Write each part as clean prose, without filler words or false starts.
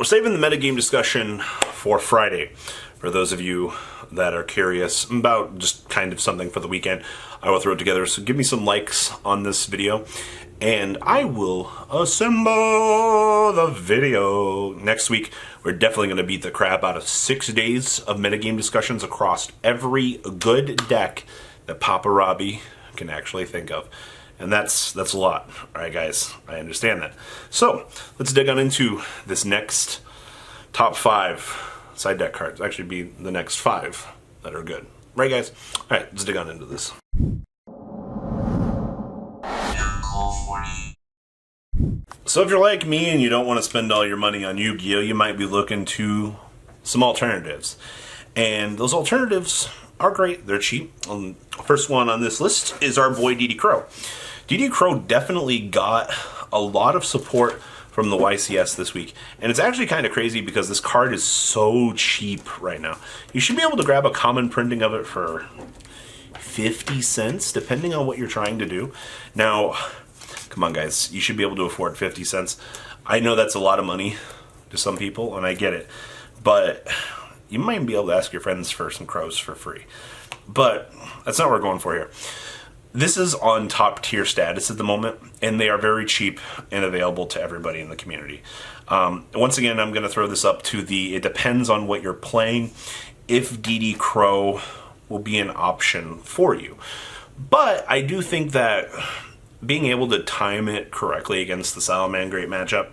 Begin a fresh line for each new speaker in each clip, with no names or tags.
we're saving the metagame discussion for Friday. For those of you that are curious about just kind of something for the weekend, I will throw it together. So give me some likes on this video, and I will assemble the video. Next week, we're definitely going to beat the crap out of 6 days of metagame discussions across every good deck that Papa Robbie can actually think of. And that's a lot. All right, guys, I understand that. So let's dig on into this next top 5 side deck cards. Actually be the next 5 that are good. Right, guys? All right, let's dig on into this. So if you're like me and you don't want to spend all your money on Yu-Gi-Oh, you might be looking to some alternatives. And those alternatives are great. They're cheap. First one on this list is our boy DD Crow. DD Crow definitely got a lot of support from the YCS this week. And it's actually kind of crazy because this card is so cheap right now. You should be able to grab a common printing of it for 50 cents, depending on what you're trying to do. Now, come on, guys. You should be able to afford 50 cents. I know that's a lot of money to some people, and I get it. But you might be able to ask your friends for some crows for free. But that's not what we're going for here. This is on top tier status at the moment, and they are very cheap and available to everybody in the community. Once again, I'm going to throw this up to the, it depends on what you're playing, if DD Crow will be an option for you. But I do think that being able to time it correctly against the Salamangreat matchup,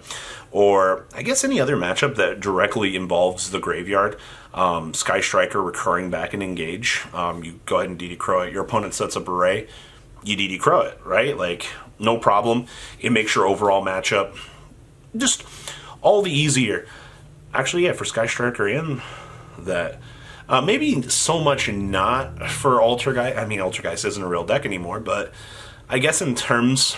or I guess any other matchup that directly involves the graveyard, Sky Striker recurring back and engage, you go ahead and DD Crow it. Your opponent sets up array, you DD Crow it, right? Like, no problem. It makes your overall matchup just all the easier. Actually, yeah, for Sky Striker and that. Maybe so much not for Altergeist. I mean, Altergeist isn't a real deck anymore, but I guess in terms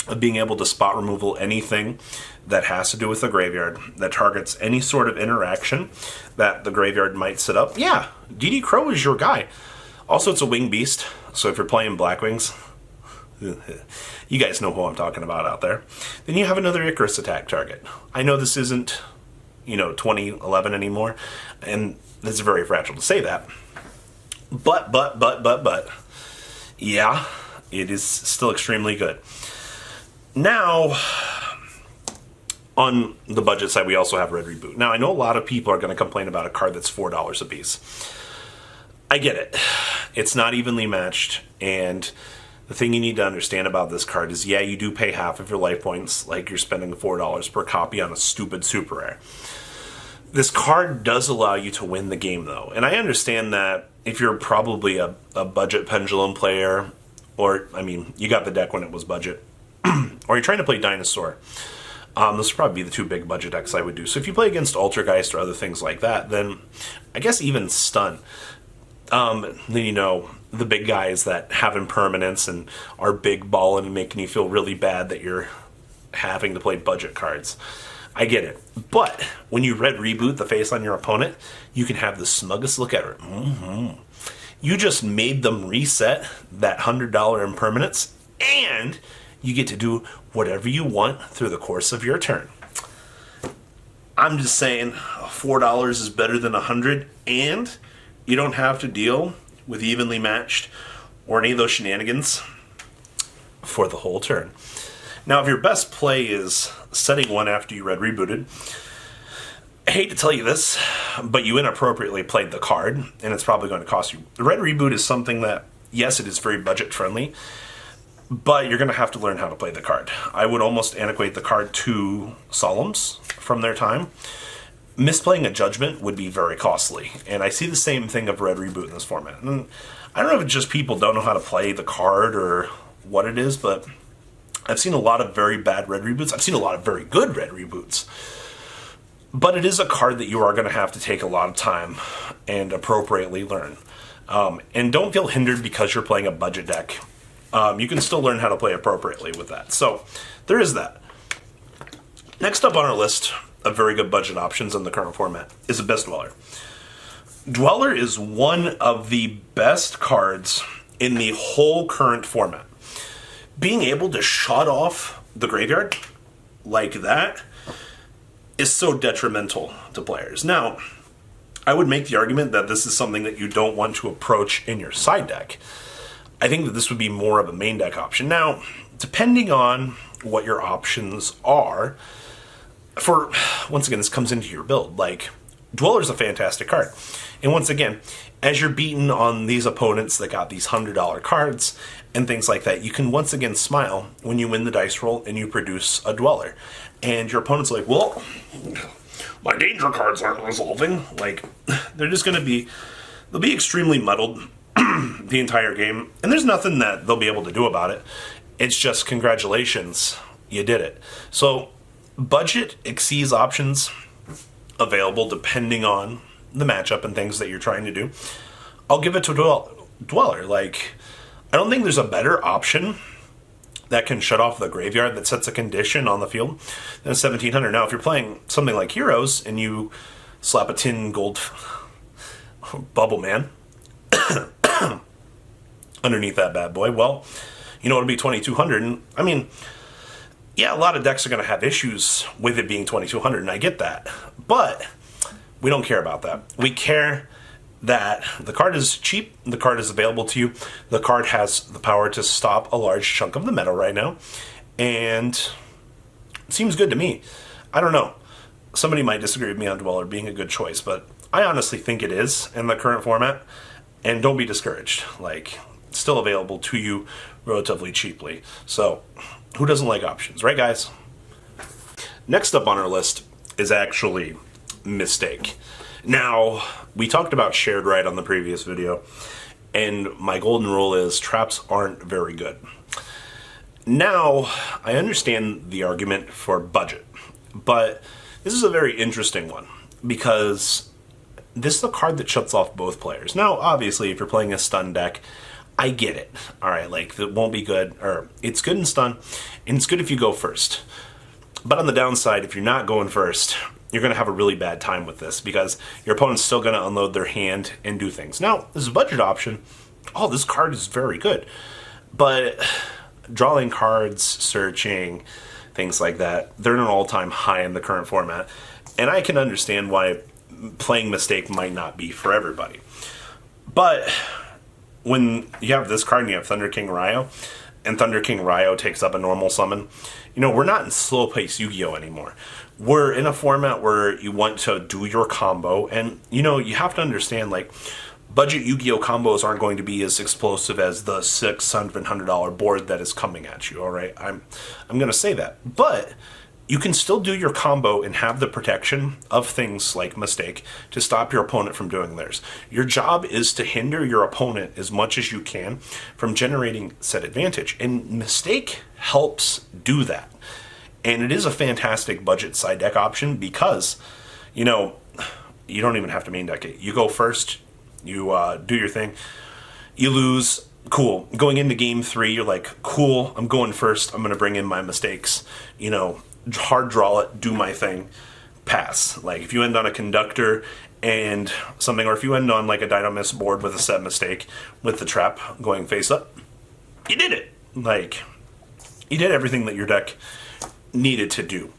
of being able to spot removal anything that has to do with the graveyard, that targets any sort of interaction that the graveyard might set up, yeah, DD Crow is your guy. Also, it's a wing beast, so if you're playing Blackwings, you guys know who I'm talking about out there, then you have another Icarus attack target. I know this isn't, 2011 anymore, and it's very fragile to say that, but, yeah, it is still extremely good. Now, on the budget side, we also have Red Reboot. Now, I know a lot of people are going to complain about a card that's $4 a piece. I get it. It's not evenly matched, and the thing you need to understand about this card is, yeah, you do pay half of your life points, like you're spending $4 per copy on a stupid super rare. This card does allow you to win the game, though, and I understand that if you're probably a budget Pendulum player, or, I mean, you got the deck when it was budget, or you're trying to play Dinosaur, those would probably be the 2 big budget decks I would do. So if you play against Altergeist or other things like that, then I guess even Stun. Then the big guys that have impermanence and are big balling and making you feel really bad that you're having to play budget cards. I get it. But when you Red Reboot the face on your opponent, you can have the smuggest look at it. You just made them reset that $100 impermanence, and you get to do whatever you want through the course of your turn. I'm just saying, $4 is better than $100, and you don't have to deal with evenly matched or any of those shenanigans for the whole turn. Now, if your best play is setting one after you Red Rebooted, I hate to tell you this, but you inappropriately played the card, and it's probably going to cost you. The Red Reboot is something that, yes, it is very budget friendly, but you're going to have to learn how to play the card. I would almost antiquate the card to Solemns from their time. Misplaying a Judgment would be very costly, and I see the same thing of Red Reboot in this format. And I don't know if it's just people don't know how to play the card or what it is, but I've seen a lot of very bad Red Reboots. I've seen a lot of very good Red Reboots. But it is a card that you are going to have to take a lot of time and appropriately learn. And don't feel hindered because you're playing a budget deck. You can still learn how to play appropriately with that. So there is that. Next up on our list of very good budget options in the current format is Abyss Dweller. Dweller is one of the best cards in the whole current format. Being able to shut off the graveyard like that is so detrimental to players. Now, I would make the argument that this is something that you don't want to approach in your side deck. I think that this would be more of a main deck option. Now, depending on what your options are, once again, this comes into your build. Like, Dweller's a fantastic card. And once again, as you're beaten on these opponents that got these $100 cards and things like that, you can once again smile when you win the dice roll and you produce a Dweller. And your opponent's like, well, my danger cards aren't resolving. Like, they're just going to be, they'll be extremely muddled the entire game. And there's nothing that they'll be able to do about it. It's just, congratulations, you did it. So, budget exceeds options available depending on the matchup and things that you're trying to do. I'll give it to Dweller. Like, I don't think there's a better option that can shut off the graveyard that sets a condition on the field than 1700. Now, if you're playing something like Heroes and you slap a tin gold Bubble Man underneath that bad boy, well, you know, it'll be 2200. And I mean, yeah, a lot of decks are going to have issues with it being 2200, and I get that. But we don't care about that. We care that the card is cheap, the card is available to you, the card has the power to stop a large chunk of the meta right now, and it seems good to me. I don't know. Somebody might disagree with me on Dweller being a good choice, but I honestly think it is in the current format, and don't be discouraged. Like, it's still available to you relatively cheaply. So, who doesn't like options, right, guys? Next up on our list is actually Mistake. Now, we talked about Shared Right on the previous video, and my golden rule is traps aren't very good. Now, I understand the argument for budget, but this is a very interesting one, because this is a card that shuts off both players. Now, obviously, if you're playing a stun deck, I get it. Alright, like, it won't be good, or it's good in stun, and it's good if you go first. But on the downside, if you're not going first, you're going to have a really bad time with this, because your opponent's still going to unload their hand and do things. Now, this is a budget option. Oh, this card is very good. But drawing cards, searching, things like that, they're at an all-time high in the current format. And I can understand why playing Mistake might not be for everybody. But when you have this card and you have Thunder King Ryo, and Thunder King Ryo takes up a normal summon, you know, we're not in slow pace Yu-Gi-Oh anymore. We're in a format where you want to do your combo, and, you know, you have to understand, like, budget Yu-Gi-Oh combos aren't going to be as explosive as the $600 board that is coming at you, alright? I'm going to say that. But you can still do your combo and have the protection of things like Mistake to stop your opponent from doing theirs. Your job is to hinder your opponent as much as you can from generating said advantage. And Mistake helps do that. And it is a fantastic budget side deck option because, you know, you don't even have to main deck it. You go first, you do your thing, you lose, cool. Going into game 3, you're like, cool, I'm going first, I'm going to bring in my mistakes, you know, hard draw it, do my thing, pass. Like, if you end on a conductor and something, or if you end on like a Dynamist board with a set mistake with the trap going face up, you did it. Like, you did everything that your deck needed to do.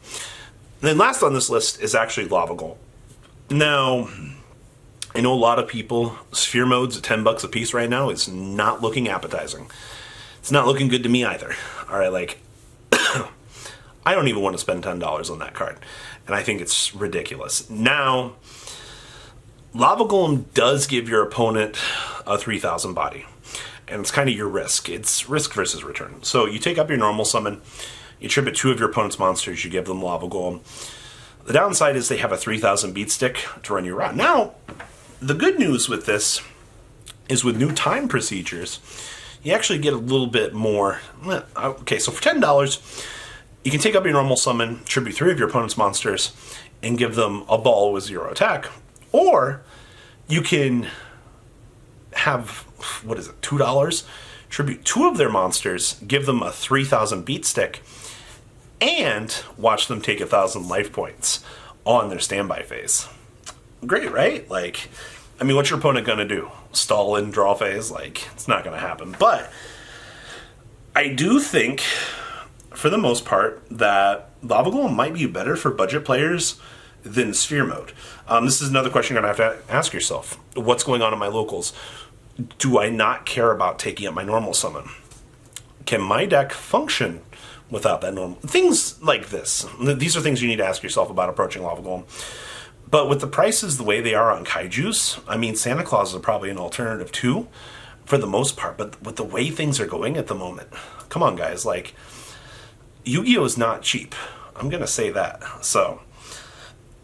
And then last on this list is actually Lava Golem. Now, I know a lot of people, Sphere modes at $10 a piece right now is not looking appetizing. It's not looking good to me either. Alright, like, I don't even want to spend $10 on that card. And I think it's ridiculous. Now, Lava Golem does give your opponent a 3,000 body. And it's kind of your risk. It's risk versus return. So you take up your normal summon, you tribute 2 of your opponent's monsters, you give them Lava Golem. The downside is they have a 3,000 beat stick to run your route. Now, the good news with this is with new time procedures, you actually get a little bit more. Okay, so for $10, you can take up your normal summon, tribute 3 of your opponent's monsters, and give them a ball with 0 attack. Or you can have, what is it, $2? Tribute 2 of their monsters, give them a 3,000 beat stick, and watch them take 1,000 life points on their standby phase. Great, right? Like, I mean, what's your opponent going to do? Stall in draw phase? Like, it's not going to happen. But I do think for the most part, that Lava Golem might be better for budget players than Sphere Mode. This is another question you're going to have to ask yourself. What's going on in my locals? Do I not care about taking up my normal summon? Can my deck function without that normal? Things like this. These are things you need to ask yourself about approaching Lava Golem. But with the prices the way they are on Kaijus, I mean, Santa Claus is probably an alternative too, for the most part. But with the way things are going at the moment, come on, guys. Like, Yu-Gi-Oh is not cheap. I'm going to say that. So,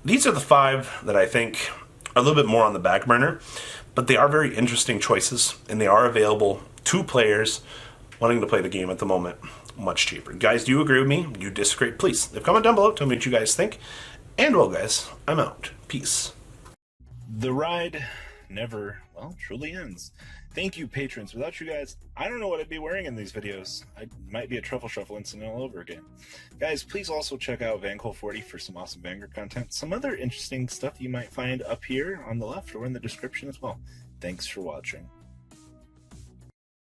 these are the 5 that I think are a little bit more on the back burner. But they are very interesting choices, and they are available to players wanting to play the game at the moment much cheaper. Guys, do you agree with me? Do you disagree? Please, leave a comment down below. Tell me what you guys think. And well, guys, I'm out. Peace. The ride never, well, truly ends. Thank you, patrons. Without you guys, I don't know what I'd be wearing in these videos. I might be a Truffle Shuffle incident all over again. Guys, please also check out Vanquil40 for some awesome Vanguard content. Some other interesting stuff you might find up here on the left or in the description as well. Thanks for watching.